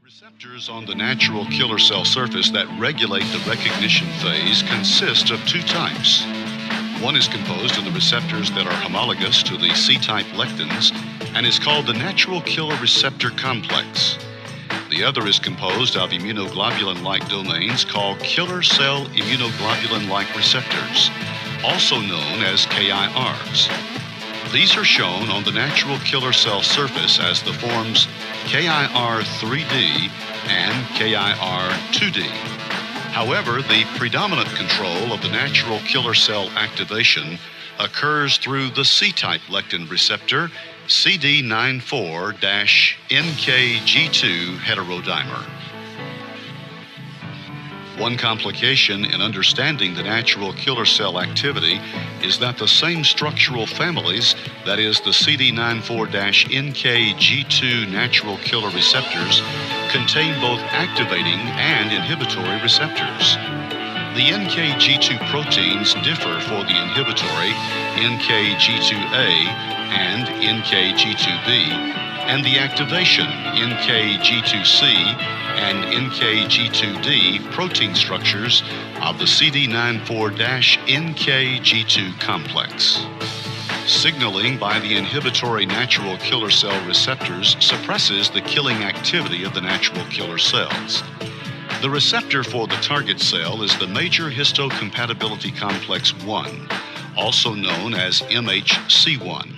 Receptors on the natural killer cell surface that regulate the recognition phase consist of two types. One is composed of the receptors that are homologous to the C-type lectins and is called the natural killer receptor complex. The other is composed of immunoglobulin-like domains called killer cell immunoglobulin-like receptors, also known as KIRs. These are shown on the natural killer cell surface as the forms KIR3D and KIR2D. However, the predominant control of the natural killer cell activation occurs through the C-type lectin receptor CD94-NKG2 heterodimer. One complication in understanding the natural killer cell activity is that the same structural families, that is the CD94-NKG2 natural killer receptors, contain both activating and inhibitory receptors. The NKG2 proteins differ for the inhibitory NKG2A and NKG2B, and the activation NKG2C and NKG2D protein structures of the CD94-NKG2 complex. Signaling by the inhibitory natural killer cell receptors suppresses the killing activity of the natural killer cells. The receptor for the target cell is the major histocompatibility complex 1, also known as MHC1.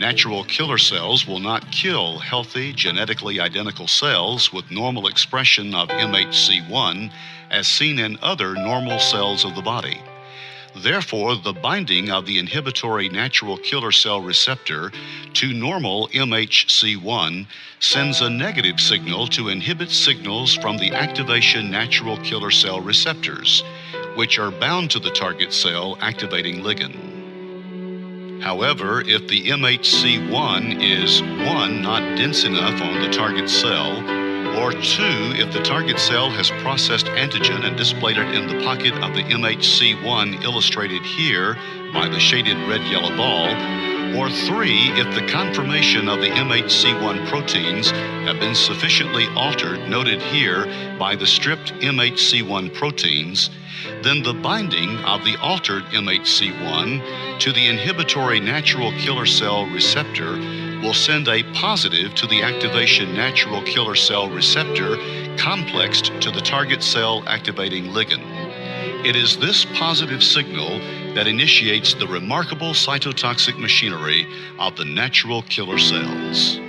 Natural killer cells will not kill healthy, genetically identical cells with normal expression of MHC1 as seen in other normal cells of the body. Therefore, the binding of the inhibitory natural killer cell receptor to normal MHC1 sends a negative signal to inhibit signals from the activation natural killer cell receptors, which are bound to the target cell activating ligand. However, if the MHC1 is 1, not dense enough on the target cell, or 2, if the target cell has processed antigen and displayed it in the pocket of the MHC1 illustrated here by the shaded red-yellow ball, or 3, if the conformation of the MHC1 proteins have been sufficiently altered, noted here by the stripped MHC1 proteins, then the binding of the altered MHC1 to the inhibitory natural killer cell receptor will send a positive to the activation natural killer cell receptor complexed to the target cell activating ligand. It is this positive signal that initiates the remarkable cytotoxic machinery of the natural killer cells.